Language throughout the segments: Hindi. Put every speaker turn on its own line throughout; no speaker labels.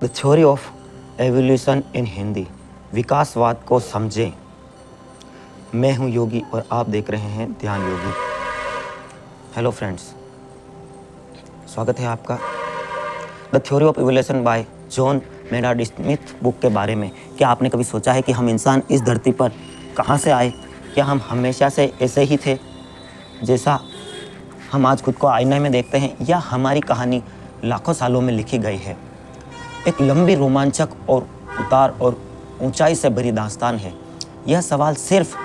द थ्योरी ऑफ एवोल्यूशन इन हिंदी, विकासवाद को समझें। मैं हूं योगी और आप देख रहे हैं ध्यान योगी। हेलो फ्रेंड्स, स्वागत है आपका the theory of evolution bye John Maynard Smith book के बारे में। क्या आपने कभी सोचा है कि हम इंसान इस धरती पर कहां से आए? क्या हम हमेशा से ऐसे ही थे जैसा हम आज खुद को आईने में देखते हैं, या हमारी कहानी लाखों सालों में लिखी गई है? एक लंबी, रोमांचक और उतार और ऊंचाई से भरी दास्तान है। यह सवाल सिर्फ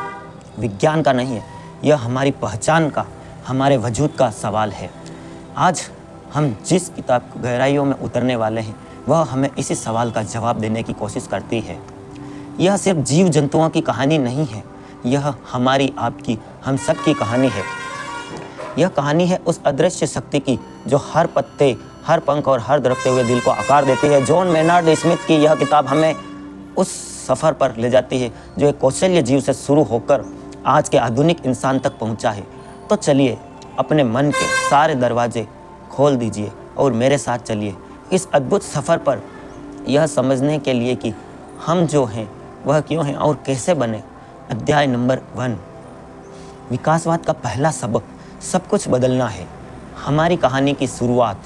विज्ञान का नहीं है, यह हमारी पहचान का, हमारे वजूद का सवाल है। आज हम जिस किताब की गहराइयों में उतरने वाले हैं, वह हमें इसी सवाल का जवाब देने की कोशिश करती है। यह सिर्फ जीव जंतुओं की कहानी नहीं है, यह हमारी, आपकी, हम सब की कहानी है। यह कहानी है उस अदृश्य शक्ति की जो हर पत्ते, हर पंख और हर धड़कते हुए दिल को आकार देती है। जॉन मेनार्ड स्मिथ की यह किताब हमें उस सफ़र पर ले जाती है जो एक कौशल्य जीव से शुरू होकर आज के आधुनिक इंसान तक पहुंचा है। तो चलिए, अपने मन के सारे दरवाजे खोल दीजिए और मेरे साथ चलिए इस अद्भुत सफ़र पर, यह समझने के लिए कि हम जो हैं वह क्यों हैं और कैसे बने। अध्याय नंबर 1, विकासवाद का पहला सबक, सब कुछ बदलना है। हमारी कहानी की शुरुआत।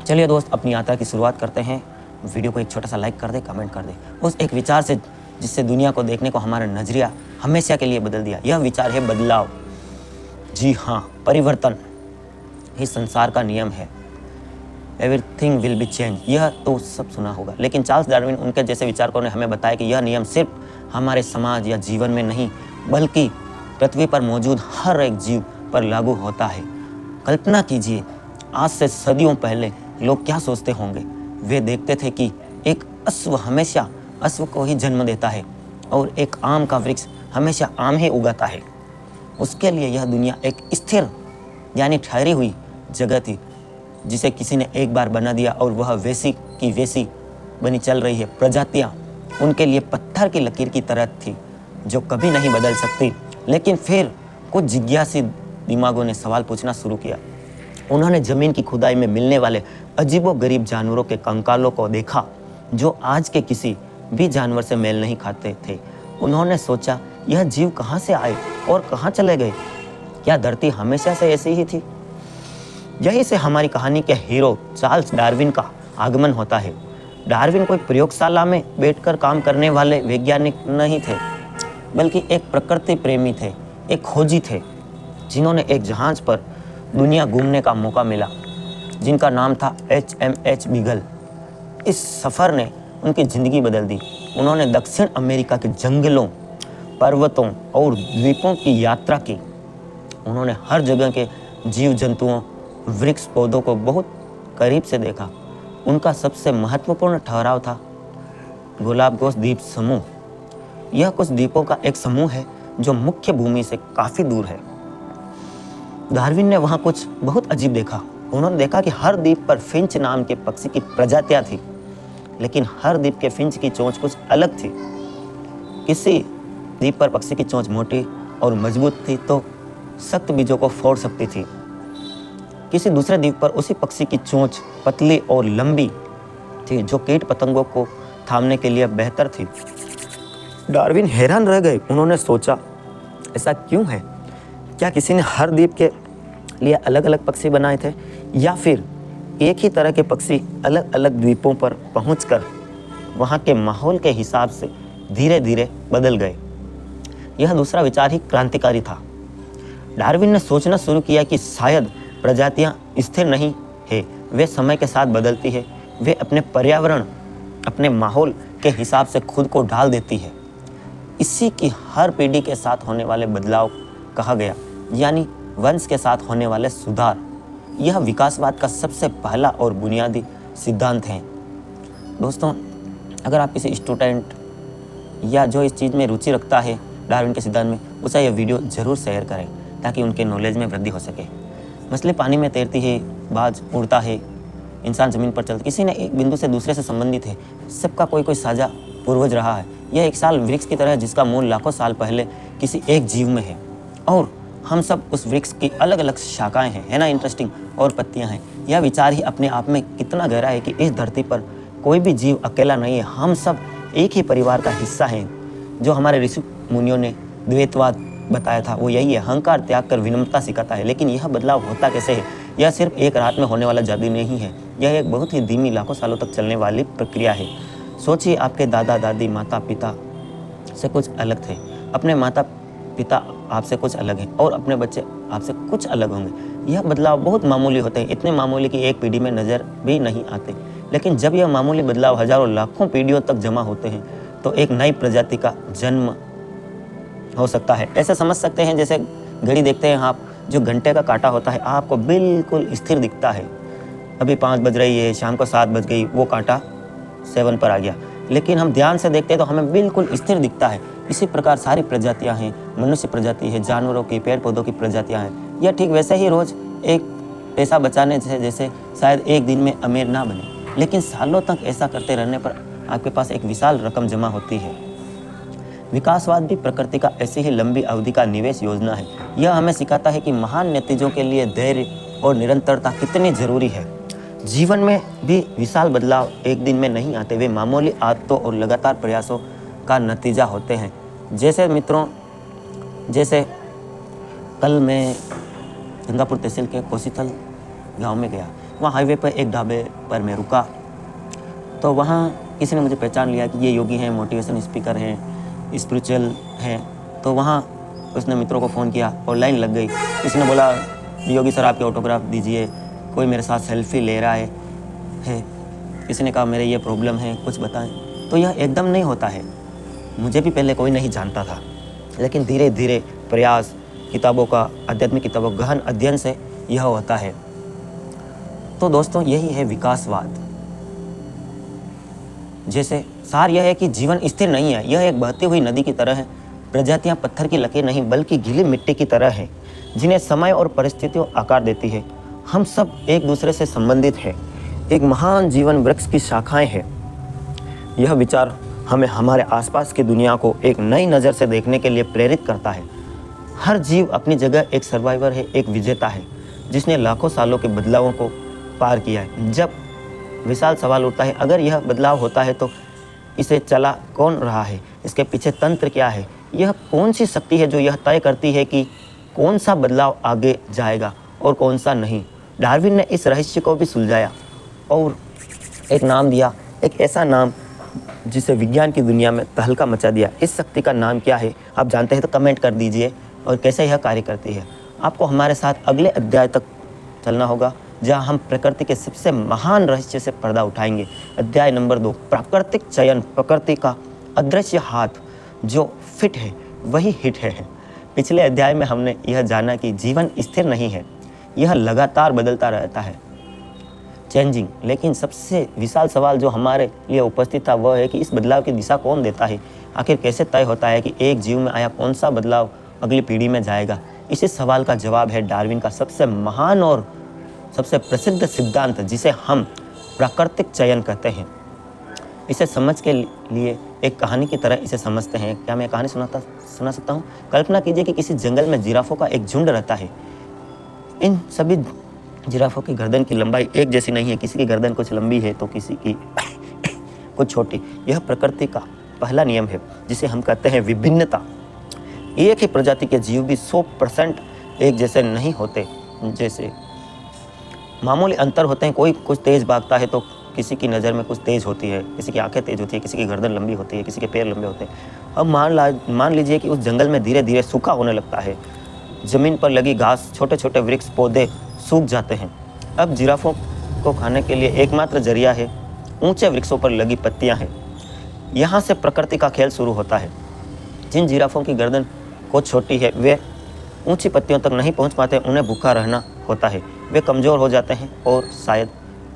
चलिए दोस्त, अपनी यात्रा की शुरुआत करते हैं। वीडियो को एक छोटा सा लाइक कर दे, कमेंट कर दे उस एक विचार से जिससे दुनिया को देखने को हमारा नजरिया हमेशा के लिए बदल दिया। यह विचार है बदलाव। जी हाँ, परिवर्तन ही संसार का नियम है। एवरीथिंग विल बी चेंज, यह तो सब सुना होगा, लेकिन चार्ल्स डार्विन, उनके जैसे विचारकों ने हमें बताया कि यह नियम सिर्फ हमारे समाज या जीवन में नहीं, बल्कि पृथ्वी पर मौजूद हर एक जीव पर लागू होता है। कल्पना कीजिए, आज से सदियों पहले लोग क्या सोचते होंगे। वे देखते थे कि एक अश्व हमेशा अश्व को ही जन्म देता है और एक आम का वृक्ष हमेशा आम ही उगाता है। उसके लिए यह दुनिया एक स्थिर यानी ठहरी हुई जगह थी जिसे किसी ने एक बार बना दिया और वह वैसी की वैसी बनी चल रही है। प्रजातियाँ उनके लिए पत्थर की लकीर की तरह थी जो कभी नहीं बदल सकती। लेकिन फिर कुछ जिज्ञासी दिमागों ने सवाल पूछना शुरू किया। उन्होंने ज़मीन की खुदाई में मिलने वाले अजीबोगरीब जानवरों के कंकालों को देखा जो आज के किसी भी जानवर से मेल नहीं खाते थे। उन्होंने सोचा, यह जीव कहाँ से आए और कहाँ चले गए? क्या धरती हमेशा से ऐसी ही थी? यहीं से हमारी कहानी के हीरो चार्ल्स डार्विन का आगमन होता है। डार्विन कोई प्रयोगशाला में बैठकर काम करने वाले वैज्ञानिक नहीं थे, बल्कि एक प्रकृति प्रेमी थे, एक खोजी थे जिन्होंने एक जहाज पर दुनिया घूमने का मौका मिला, जिनका नाम था HMH बीगल। इस सफ़र ने उनकी ज़िंदगी बदल दी। उन्होंने दक्षिण अमेरिका के जंगलों, पर्वतों और द्वीपों की यात्रा की। उन्होंने हर जगह के जीव जंतुओं, वृक्ष, पौधों को बहुत करीब से देखा। उनका सबसे महत्वपूर्ण ठहराव था गुलाबगोश द्वीप समूह। यह कुछ द्वीपों का एक समूह है जो मुख्य भूमि से काफ़ी दूर है। डार्विन ने वहाँ कुछ बहुत अजीब देखा। उन्होंने देखा कि हर द्वीप पर फिंच नाम के पक्षी की प्रजातियाँ थी, लेकिन हर द्वीप के फिंच की चोंच कुछ अलग थी। किसी द्वीप पर पक्षी की चोंच मोटी और मजबूत थी तो सख्त बीजों को फोड़ सकती थी। किसी दूसरे द्वीप पर उसी पक्षी की चोंच पतली और लंबी थी जो कीट पतंगों को थामने के लिए बेहतर थी। डार्विन हैरान रह गए। उन्होंने सोचा, ऐसा क्यों है? क्या किसी ने हर द्वीप के लिए अलग अलग पक्षी बनाए थे, या फिर एक ही तरह के पक्षी अलग अलग द्वीपों पर पहुंचकर वहां के माहौल के हिसाब से धीरे धीरे बदल गए? यह दूसरा विचार ही क्रांतिकारी था। डार्विन ने सोचना शुरू किया कि शायद प्रजातियां स्थिर नहीं है, वे समय के साथ बदलती है। वे अपने पर्यावरण, अपने माहौल के हिसाब से खुद को ढाल देती है। इसी की हर पीढ़ी के साथ होने वाले बदलाव कहा गया, यानी वंश के साथ होने वाले सुधार। यह विकासवाद का सबसे पहला और बुनियादी सिद्धांत है। दोस्तों, अगर आप किसी स्टूडेंट या जो इस चीज़ में रुचि रखता है डार्विन के सिद्धांत में, उसे यह वीडियो ज़रूर शेयर करें ताकि उनके नॉलेज में वृद्धि हो सके। मछली पानी में तैरती है, बाज उड़ता है, इंसान ज़मीन पर चलता, किसी ने एक बिंदु से दूसरे से संबंधित है। सबका कोई कोई साझा पूर्वज रहा है। यह एक साल वृक्ष की तरह है जिसका मूल लाखों साल पहले किसी एक जीव में है और हम सब उस वृक्ष की अलग अलग शाखाएं हैं, है ना इंटरेस्टिंग, और पत्तियां हैं। यह विचार ही अपने आप में कितना गहरा है कि इस धरती पर कोई भी जीव अकेला नहीं है, हम सब एक ही परिवार का हिस्सा हैं। जो हमारे ऋषि मुनियों ने द्वैतवाद बताया था वो यही है, अहंकार त्याग कर विनम्रता सिखाता है। लेकिन यह बदलाव होता कैसे है? यह सिर्फ एक रात में होने वाला जादू नहीं है, यह एक बहुत ही धीमी लाखों सालों तक चलने वाली प्रक्रिया है। सोचिए, आपके दादा दादी माता पिता से कुछ अलग थे, अपने माता पिता आपसे कुछ अलग हैं और अपने बच्चे आपसे कुछ अलग होंगे। यह बदलाव बहुत मामूली होते हैं, इतने मामूली कि एक पीढ़ी में नज़र भी नहीं आते। लेकिन जब यह मामूली बदलाव हजारों लाखों पीढ़ियों तक जमा होते हैं तो एक नई प्रजाति का जन्म हो सकता है। ऐसा समझ सकते हैं जैसे घड़ी देखते हैं आप, जो घंटे का कांटा होता है आपको बिल्कुल स्थिर दिखता है। अभी 5 बज रही है, शाम को 7 बज गई, वो कांटा 7 पर आ गया। लेकिन हम ध्यान से देखते हैं तो हमें बिल्कुल स्थिर दिखता है। इसी प्रकार सारी प्रजातियां हैं, मनुष्य प्रजाति है, जानवरों की, पेड़ पौधों की प्रजातियां हैं। यह ठीक वैसे ही रोज एक पैसा बचाने से जैसे शायद एक दिन में अमीर ना बने, लेकिन सालों तक ऐसा करते रहने पर आपके पास एक विशाल रकम जमा होती है। विकासवाद भी प्रकृति का ऐसी ही लंबी अवधि का निवेश योजना है। यह हमें सिखाता है कि महान नतीजों के लिए धैर्य और निरंतरता कितनी जरूरी है। जीवन में भी विशाल बदलाव एक दिन में नहीं आते, वे मामूली आदतों और लगातार प्रयासों का नतीजा होते हैं। जैसे मित्रों, जैसे कल मैं गंगापुर तहसील के कोसीथल गांव में गया, वहाँ हाईवे पर एक ढाबे पर मैं रुका, तो वहाँ किसी ने मुझे पहचान लिया कि ये योगी हैं, मोटिवेशन स्पीकर हैं, स्पिरिचुअल हैं। तो वहाँ उसने मित्रों को फ़ोन किया और लाइन लग गई। किसी ने बोला योगी सर आपके ऑटोग्राफ दीजिए, कोई मेरे साथ सेल्फी ले रहा है। किसी ने कहा मेरे ये प्रॉब्लम है, कुछ बताएं। तो यह एकदम नहीं होता है। मुझे भी पहले कोई नहीं जानता था, लेकिन धीरे धीरे प्रयास, किताबों का, आध्यात्मिक किताबों, गहन अध्ययन से यह होता है। तो दोस्तों, यही है विकासवाद। जैसे सार यह है कि जीवन स्थिर नहीं है, यह एक बहती हुई नदी की तरह है। प्रजातियां पत्थर की लकीर नहीं बल्कि गीली मिट्टी की तरह है, जिन्हें समय और परिस्थितियों आकार देती है। हम सब एक दूसरे से संबंधित हैं, एक महान जीवन वृक्ष की शाखाएं हैं। यह विचार हमें हमारे आसपास की दुनिया को एक नई नज़र से देखने के लिए प्रेरित करता है। हर जीव अपनी जगह एक सर्वाइवर है, एक विजेता है, जिसने लाखों सालों के बदलावों को पार किया है। जब विशाल सवाल उठता है, अगर यह बदलाव होता है तो इसे चला कौन रहा है? इसके पीछे तंत्र क्या है? यह कौन सी शक्ति है जो यह तय करती है कि कौन सा बदलाव आगे जाएगा और कौन सा नहीं? डार्विन ने इस रहस्य को भी सुलझाया और एक नाम दिया, एक ऐसा नाम जिसे विज्ञान की दुनिया में तहलका मचा दिया। इस शक्ति का नाम क्या है? आप जानते हैं तो कमेंट कर दीजिए, और कैसे यह कार्य करती है। आपको हमारे साथ अगले अध्याय तक चलना होगा, जहां हम प्रकृति के सबसे महान रहस्य से पर्दा उठाएंगे। अध्याय नंबर 2, प्राकृतिक चयन। प्रकृति का अदृश्य हाथ, जो फिट है वही हिट है। पिछले अध्याय में हमने यह जाना कि जीवन स्थिर नहीं है, यह लगातार बदलता रहता है, चेंजिंग। लेकिन सबसे विशाल सवाल जो हमारे लिए उपस्थित था वह है कि इस बदलाव की दिशा कौन देता है? आखिर कैसे तय होता है कि एक जीव में आया कौन सा बदलाव अगली पीढ़ी में जाएगा? इसी सवाल का जवाब है डार्विन का सबसे महान और सबसे प्रसिद्ध सिद्धांत, जिसे हम प्राकृतिक चयन कहते हैं। इसे समझ के लिए एक कहानी की तरह इसे समझते हैं। क्या मैं कहानी सुना सकता हूँ? कल्पना कीजिए कि किसी जंगल में जिराफों का एक झुंड रहता है। इन सभी जिराफों की गर्दन की लंबाई एक जैसी नहीं है, किसी की गर्दन कुछ लंबी है तो किसी की कुछ छोटी। यह प्रकृति का पहला नियम है, जिसे हम कहते हैं विभिन्नता। एक ही प्रजाति के जीव भी 100% एक जैसे नहीं होते। जैसे मामूली अंतर होते हैं, कोई कुछ तेज भागता है तो किसी की नज़र में कुछ तेज होती है, किसी की आंखें तेज होती है, किसी की गर्दन लंबी होती है, किसी के पैर लंबे होते हैं। अब मान लीजिए कि उस जंगल में धीरे धीरे सूखा होने लगता है, ज़मीन पर लगी घास, छोटे छोटे वृक्ष पौधे सूख जाते हैं। अब जिराफों को खाने के लिए एकमात्र जरिया है ऊंचे वृक्षों पर लगी पत्तियां हैं। यहाँ से प्रकृति का खेल शुरू होता है। जिन जिराफों की गर्दन को छोटी है वे ऊंची पत्तियों तक नहीं पहुँच पाते, उन्हें भूखा रहना होता है, वे कमज़ोर हो जाते हैं और शायद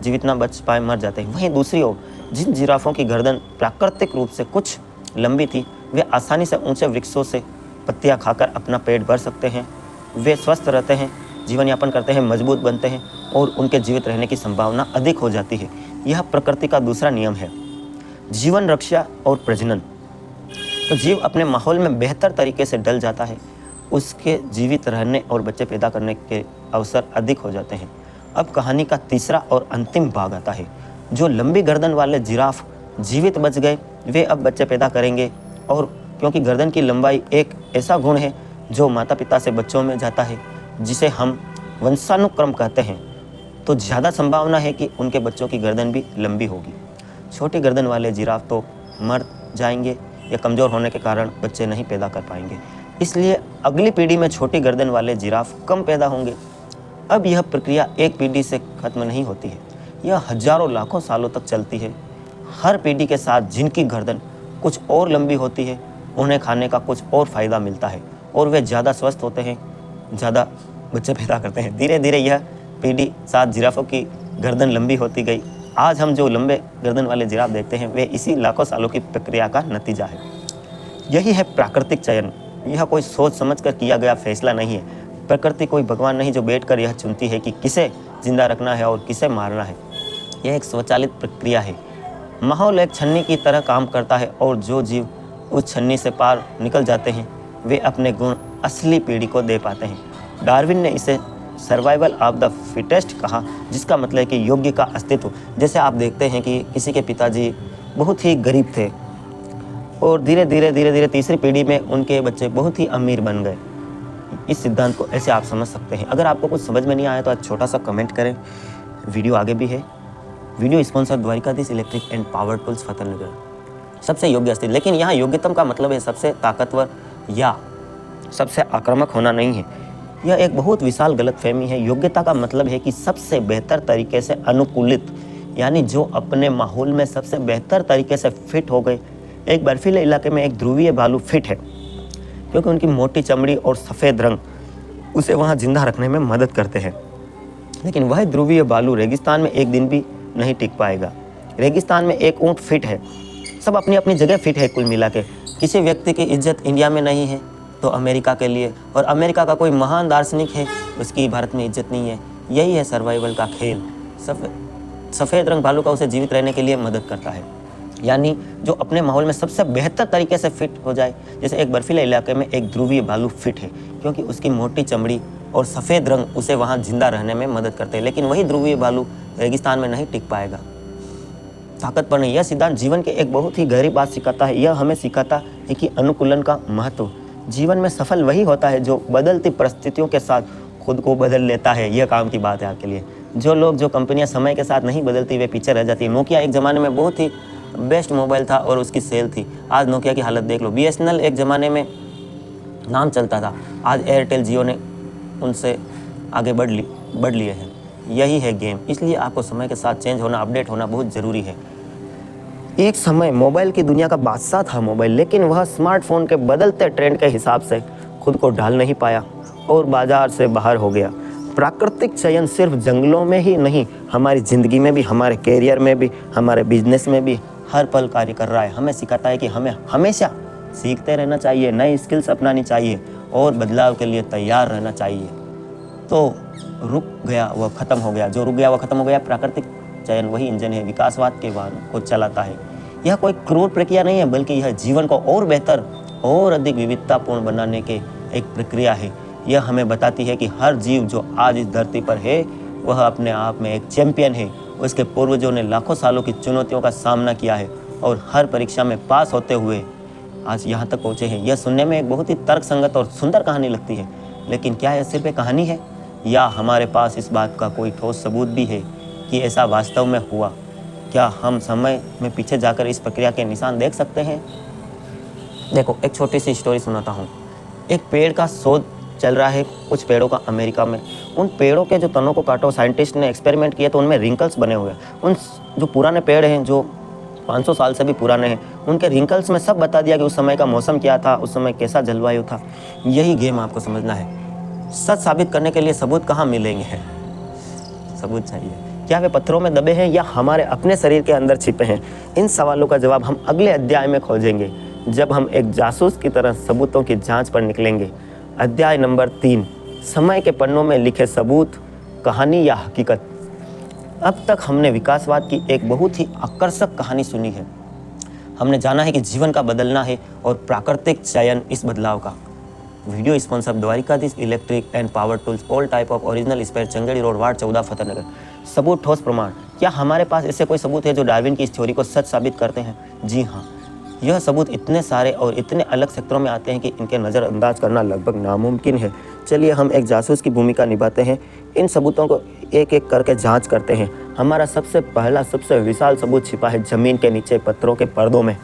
जीवित ना बच पाए, मर जाते हैं। वहीं दूसरी ओर जिन जिराफों की गर्दन प्राकृतिक रूप से कुछ लंबी थी, वे आसानी से ऊंचे वृक्षों से पत्तियां खाकर अपना पेट भर सकते हैं। वे स्वस्थ रहते हैं, जीवन यापन करते हैं, मजबूत बनते हैं और उनके जीवित रहने की संभावना अधिक हो जाती है। यह प्रकृति का दूसरा नियम है, जीवन रक्षा और प्रजनन। तो जीव अपने माहौल में बेहतर तरीके से ढल जाता है, उसके जीवित रहने और बच्चे पैदा करने के अवसर अधिक हो जाते हैं। अब कहानी का तीसरा और अंतिम भाग आता है। जो लंबी गर्दन वाले जिराफ जीवित बच गए, वे अब बच्चे पैदा करेंगे, और क्योंकि गर्दन की लंबाई एक ऐसा गुण है जो माता पिता से बच्चों में जाता है, जिसे हम वंशानुक्रम कहते हैं, तो ज़्यादा संभावना है कि उनके बच्चों की गर्दन भी लंबी होगी। छोटी गर्दन वाले जिराफ तो मर जाएंगे या कमज़ोर होने के कारण बच्चे नहीं पैदा कर पाएंगे, इसलिए अगली पीढ़ी में छोटी गर्दन वाले जिराफ कम पैदा होंगे। अब यह प्रक्रिया एक पीढ़ी से खत्म नहीं होती है, यह हजारों लाखों सालों तक चलती है। हर पीढ़ी के साथ जिनकी गर्दन कुछ और लंबी होती है, उन्हें खाने का कुछ और फ़ायदा मिलता है और वे ज़्यादा स्वस्थ होते हैं, ज़्यादा बच्चे पैदा करते हैं। धीरे धीरे यह पीढ़ी साथ जिराफों की गर्दन लंबी होती गई। आज हम जो लंबे गर्दन वाले जिराफ देखते हैं, वे इसी लाखों सालों की प्रक्रिया का नतीजा है। यही है प्राकृतिक चयन। यह कोई सोच समझ कर किया गया फैसला नहीं है। प्रकृति कोई भगवान नहीं जो बैठकर यह चुनती है कि किसे जिंदा रखना है और किसे मारना है। यह एक स्वचालित प्रक्रिया है। माहौल एक छन्नी की तरह काम करता है और जो जीव उस छन्नी से पार निकल जाते हैं, वे अपने गुण असली पीढ़ी को दे पाते हैं। डार्विन ने इसे सर्वाइवल ऑफ द फिटेस्ट कहा, जिसका मतलब है कि योग्य का अस्तित्व। जैसे आप देखते हैं कि किसी के पिताजी बहुत ही गरीब थे और धीरे धीरे तीसरी पीढ़ी में उनके बच्चे बहुत ही अमीर बन गए। इस सिद्धांत को ऐसे आप समझ सकते हैं। अगर आपको कुछ समझ में नहीं आया तो एक छोटा सा कमेंट करें। वीडियो आगे भी है। Video sponsor Dwarikadhish electric and power tools Fatehnagar. सबसे योग्य अस्तित्व, लेकिन यहाँ योग्यतम का मतलब है सबसे ताकतवर या सबसे आक्रामक होना नहीं है। यह एक बहुत विशाल गलतफहमी है। योग्यता का मतलब है कि सबसे बेहतर तरीके से अनुकूलित, यानी जो अपने माहौल में सबसे बेहतर तरीके से फिट हो गए। एक बर्फीले इलाके में एक ध्रुवीय भालू फिट है क्योंकि उनकी मोटी चमड़ी और सफ़ेद रंग उसे वहाँ जिंदा रखने में मदद करते हैं। लेकिन वह ध्रुवीय भालू रेगिस्तान में एक दिन भी नहीं टिक पाएगा। रेगिस्तान में एक ऊँट फिट है। सब अपनी अपनी जगह फिट है। कुल मिला के किसी व्यक्ति की इज्जत इंडिया में नहीं है तो अमेरिका के लिए, और अमेरिका का कोई महान दार्शनिक है, उसकी भारत में इज्जत नहीं है। यही है सर्वाइवल का खेल। सफ़ेद रंग भालू का उसे जीवित रहने के लिए मदद करता है, यानी जो अपने माहौल में सबसे बेहतर तरीके से फिट हो जाए। जैसे एक बर्फीले इलाके में एक ध्रुवीय भालू फिट है क्योंकि उसकी मोटी चमड़ी और सफ़ेद रंग उसे वहाँ जिंदा रहने में मदद करते हैं। लेकिन वही ध्रुवीय भालू रेगिस्तान में नहीं टिक पाएगा। ताकत पर नहीं। यह सिद्धांत जीवन के एक बहुत ही गहरी बात सिखाता है। यह हमें सिखाता है कि अनुकूलन का महत्व। जीवन में सफल वही होता है जो बदलती परिस्थितियों के साथ खुद को बदल लेता है। यह काम की बात है आपके लिए। जो कंपनियां समय के साथ नहीं बदलती वे पीछे रह जाती है। नोकिया एक ज़माने में बहुत ही बेस्ट मोबाइल था और उसकी सेल थी। आज नोकिया की हालत देख लो। BSNL एक ज़माने में नाम चलता था, आज एयरटेल जियो ने उनसे आगे बढ़ लिए हैं। यही है गेम। इसलिए आपको समय के साथ चेंज होना, अपडेट होना बहुत ज़रूरी है। एक समय मोबाइल की दुनिया का बादशाह था मोबाइल, लेकिन वह स्मार्टफोन के बदलते ट्रेंड के हिसाब से खुद को ढाल नहीं पाया और बाजार से बाहर हो गया। प्राकृतिक चयन सिर्फ जंगलों में ही नहीं, हमारी ज़िंदगी में भी, हमारे कैरियर में भी, हमारे बिजनेस में भी हर पल कार्य कर रहा है। हमें सिखाता है कि हमें हमेशा सीखते रहना चाहिए, नई स्किल्स अपनानी चाहिए और बदलाव के लिए तैयार रहना चाहिए। तो रुक गया वह ख़त्म हो गया, जो रुक गया वह ख़त्म हो गया। प्राकृतिक चयन वही इंजन है, विकासवाद के वाहन को चलाता है। यह कोई क्रूर प्रक्रिया नहीं है, बल्कि यह जीवन को और बेहतर और अधिक विविधतापूर्ण बनाने के एक प्रक्रिया है। यह हमें बताती है कि हर जीव जो आज इस धरती पर है वह अपने आप में एक चैंपियन है। उसके पूर्वजों ने लाखों सालों की चुनौतियों का सामना किया है और हर परीक्षा में पास होते हुए आज यहाँ तक पहुँचे हैं। यह सुनने में एक बहुत ही तर्कसंगत और सुंदर कहानी लगती है, लेकिन क्या यह सिर्फ एक कहानी है या हमारे पास इस बात का कोई ठोस सबूत भी है कि ऐसा वास्तव में हुआ? क्या हम समय में पीछे जाकर इस प्रक्रिया के निशान देख सकते हैं? देखो, एक छोटी सी स्टोरी सुनाता हूँ। एक पेड़ का शोध चल रहा है कुछ पेड़ों का अमेरिका में। उन पेड़ों के जो तनों को काटो, साइंटिस्ट ने एक्सपेरिमेंट किया तो उनमें रिंकल्स बने हुए हैं। उन जो पुराने पेड़ हैं, जो 500 साल से भी पुराने हैं, उनके रिंकल्स में सब बता दिया कि उस समय का मौसम क्या था, उस समय कैसा जलवायु था। यही गेम आपको समझना है। सच साबित करने के लिए सबूत कहाँ मिलेंगे? सबूत चाहिए। क्या वे पत्थरों में दबे हैं या हमारे अपने शरीर के अंदर छिपे हैं? इन सवालों का जवाब हम अगले अध्याय में खोजेंगे, जब हम एक जासूस की तरह सबूतों की जांच पर निकलेंगे। अध्याय नंबर 3, समय के पन्नों में लिखे सबूत, कहानी या हकीकत। अब तक हमने विकासवाद की एक बहुत ही आकर्षक कहानी सुनी है। हमने जाना है कि जीवन का बदलना है और प्राकृतिक चयन इस बदलाव का video sponsor Dwarikadhish electric and power tools, all type of original spare, Changedi road, ward 14, Fatehnagar. सबूत, ठोस प्रमाण। क्या हमारे पास ऐसे कोई सबूत है जो डार्विन की इस थ्योरी को सच साबित करते हैं? जी हाँ, यह सबूत इतने सारे और इतने अलग सेक्टरों में आते हैं कि इनके नज़रअंदाज करना लगभग नामुमकिन है। चलिए हम एक जासूस की भूमिका निभाते हैं, इन सबूतों को एक एक करके जांच करते हैं। हमारा सबसे पहला, सबसे विशाल सबूत छिपा है ज़मीन के नीचे पत्थरों के पर्दों में।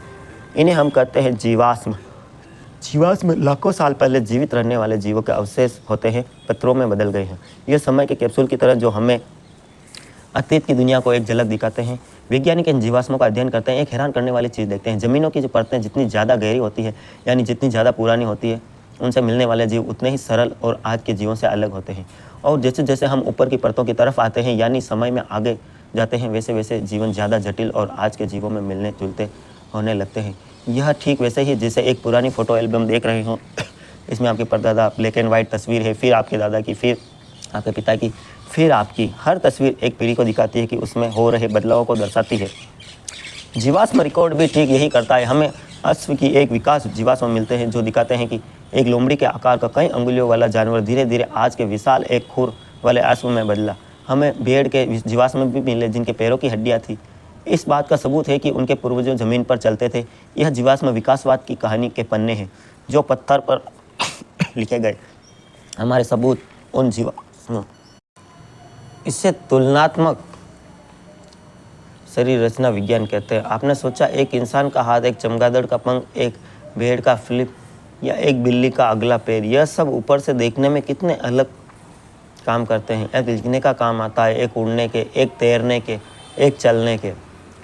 इन्हें हम कहते हैं जीवाश्म। जीवाश्म लाखों साल पहले जीवित रहने वाले जीवों के अवशेष होते हैं, पत्थरों में बदल गए हैं। यह समय के कैप्सूल की तरह जो हमें अतीत की दुनिया को एक झलक दिखाते हैं। वैज्ञानिक इन जीवाश्मों का अध्ययन करते हैं, एक हैरान करने वाली चीज़ देखते हैं। ज़मीनों की जो परतें जितनी ज़्यादा गहरी होती है, यानी जितनी ज़्यादा पुरानी होती है, उनसे मिलने वाले जीव उतने ही सरल और आज के जीवों से अलग होते हैं। और जैसे जैसे हम ऊपर की परतों की तरफ आते हैं, यानी समय में आगे जाते हैं, वैसे वैसे जीवन ज़्यादा जटिल और आज के जीवों में मिलने जुलते होने लगते हैं। यह ठीक वैसे ही जैसे एक पुरानी फ़ोटो एल्बम देख रहे हो। इसमें आपके परदादा ब्लैक एंड वाइट तस्वीर है, फिर आपके दादा की, फिर आपके पिता की, फिर आपकी। हर तस्वीर एक पीढ़ी को दिखाती है कि उसमें हो रहे बदलावों को दर्शाती है। जीवाश्म रिकॉर्ड भी ठीक यही करता है। हमें अश्व की एक विकास जीवाश्म मिलते हैं जो दिखाते हैं कि एक लोमड़ी के आकार का कई अंगुलियों वाला जानवर धीरे धीरे आज के विशाल एक खुर वाले अश्व में बदला। हमें भेड़ के जीवाश्म भी मिले जिनके पैरों की हड्डियाँ थी। इस बात का सबूत है कि उनके पूर्वजों ज़मीन पर चलते थे। यह जीवाश्म विकासवाद की कहानी के पन्ने हैं जो पत्थर पर लिखे गए। हमारे सबूत उन जीवाश्मों। इससे तुलनात्मक शरीर रचना विज्ञान कहते हैं। आपने सोचा, एक इंसान का हाथ, एक चमगादड़ का पंख, एक भेड़ का फ्लिप या एक बिल्ली का अगला पैर, यह सब ऊपर से देखने में कितने अलग काम करते हैं। एक लिखने का काम आता है, एक उड़ने के, एक तैरने के, एक चलने के।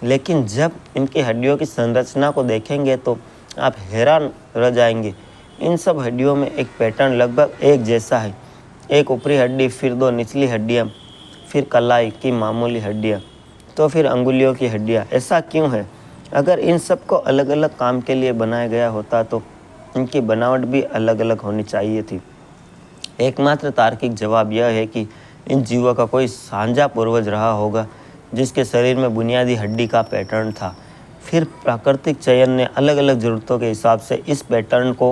लेकिन जब इनकी हड्डियों की संरचना को देखेंगे तो आप हैरान रह जाएंगे। इन सब हड्डियों में एक पैटर्न लगभग एक जैसा है। एक ऊपरी हड्डी, फिर दो निचली हड्डियाँ, फिर कलाई की मामूली हड्डियाँ, तो फिर अंगुलियों की हड्डियाँ। ऐसा क्यों है? अगर इन सब को अलग अलग काम के लिए बनाया गया होता तो इनकी बनावट भी अलग अलग होनी चाहिए थी। एकमात्र तार्किक जवाब यह है कि इन जीवों का कोई साझा पूर्वज रहा होगा जिसके शरीर में बुनियादी हड्डी का पैटर्न था। फिर प्राकृतिक चयन ने अलग अलग ज़रूरतों के हिसाब से इस पैटर्न को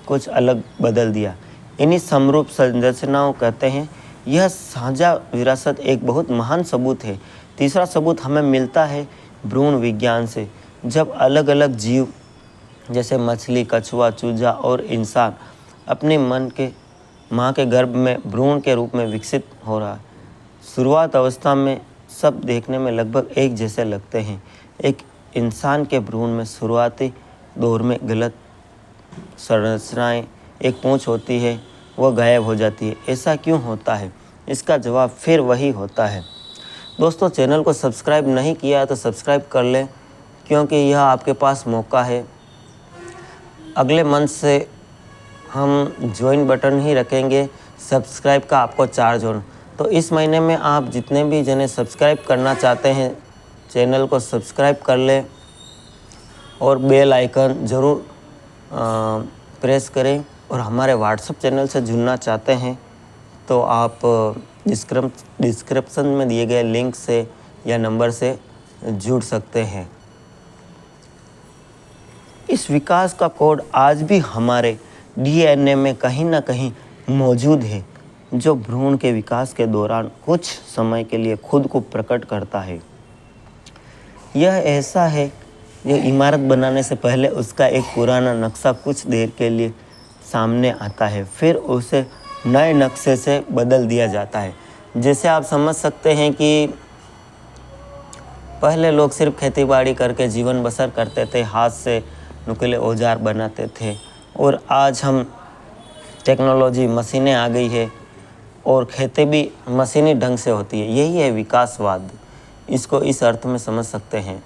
कुछ अलग बदल दिया। इन्हीं समरूप संरचनाओं कहते हैं। यह साझा विरासत एक बहुत महान सबूत है। तीसरा सबूत हमें मिलता है भ्रूण विज्ञान से। जब अलग अलग जीव जैसे मछली, कछुआ, चूजा और इंसान अपने मन के माँ के गर्भ में भ्रूण के रूप में विकसित हो रहा है। शुरुआत अवस्था में सब देखने में लगभग एक जैसे लगते हैं। एक इंसान के भ्रूण में शुरुआती दौर में गलत संरचनाएं, एक पूंछ होती है, वह गायब हो जाती है। ऐसा क्यों होता है? इसका जवाब फिर वही होता है। दोस्तों, चैनल को सब्सक्राइब नहीं किया तो सब्सक्राइब कर लें, क्योंकि यह आपके पास मौका है। अगले मंथ से हम ज्वाइन बटन ही रखेंगे, सब्सक्राइब का आपको चार्ज होना। तो इस महीने में आप जितने भी जने सब्सक्राइब करना चाहते हैं चैनल को सब्सक्राइब कर लें और बेल आइकन ज़रूर प्रेस करें। और हमारे व्हाट्सएप चैनल से जुड़ना चाहते हैं तो आप डिस्क्रिप्शन में दिए गए लिंक से या नंबर से जुड़ सकते हैं। इस विकास का कोड आज भी हमारे डीएनए में कहीं ना कहीं मौजूद है, जो भ्रूण के विकास के दौरान कुछ समय के लिए खुद को प्रकट करता है। यह ऐसा है जो इमारत बनाने से पहले उसका एक पुराना नक्शा कुछ देर के लिए सामने आता है, फिर उसे नए नक्शे से बदल दिया जाता है। जैसे आप समझ सकते हैं कि पहले लोग सिर्फ खेतीबाड़ी करके जीवन बसर करते थे, हाथ से नुकीले औजार बनाते थे, और आज हम टेक्नोलॉजी, मशीनें आ गई है और खेती भी मशीनी ढंग से होती है। यही है विकासवाद। इसको इस अर्थ में समझ सकते हैं।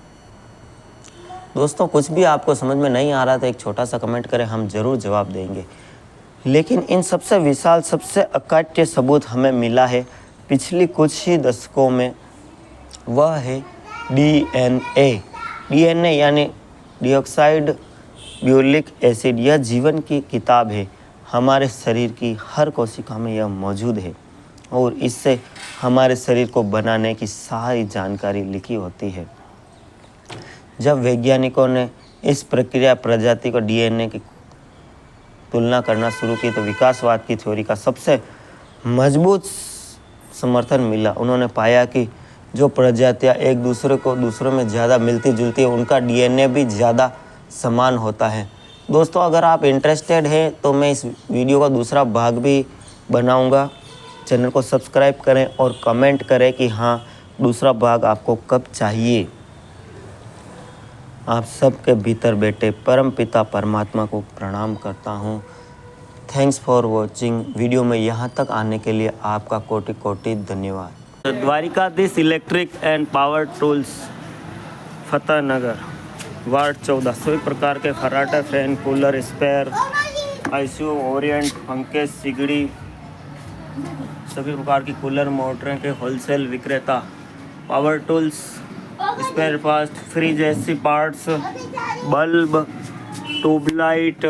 दोस्तों, कुछ भी आपको समझ में नहीं आ रहा तो एक छोटा सा कमेंट करें, हम ज़रूर जवाब देंगे। लेकिन इन सबसे विशाल, सबसे अकाट्य सबूत हमें मिला है पिछली कुछ ही दशकों में, वह है डीएनए। डीएनए यानी डीऑक्साइड ब्यूलिक एसिड। यह जीवन की किताब है। हमारे शरीर की हर कोशिका में यह मौजूद है और इससे हमारे शरीर को बनाने की सारी जानकारी लिखी होती है। जब वैज्ञानिकों ने इस प्रक्रिया प्रजाति को डीएनए तुलना करना शुरू की तो विकासवाद की थ्योरी का सबसे मजबूत समर्थन मिला। उन्होंने पाया कि जो प्रजातियां एक दूसरों में ज़्यादा मिलती जुलती है उनका डीएनए भी ज़्यादा समान होता है। दोस्तों, अगर आप इंटरेस्टेड हैं तो मैं इस वीडियो का दूसरा भाग भी बनाऊंगा। चैनल को सब्सक्राइब करें और कमेंट करें कि हाँ, दूसरा भाग आपको कब चाहिए। आप सबके भीतर बैठे परम पिता परमात्मा को प्रणाम करता हूँ। Thanks for watching. वीडियो में यहाँ तक आने के लिए आपका कोटि कोटि धन्यवाद। Dwarkadhish electric and power tools, Fateh Nagar, ward 14। सभी प्रकार के फर्राटा, fan, cooler, spare, ICU, Orient, पंखे, सिगड़ी, सभी प्रकार की कूलर मोटरें के होलसेल विक्रेता। Power tools, spare parts, fridge, AC parts, bulb, tubelight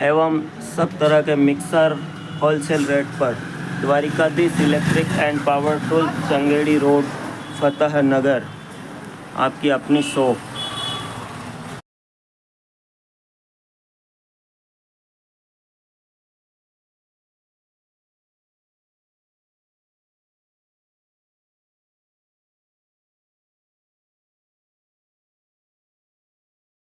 एवं सब तरह के मिक्सर होलसेल रेट पर। Dwarkadhish electric and power tools, Changeri road, Fateh Nagar, आपकी अपनी शॉप।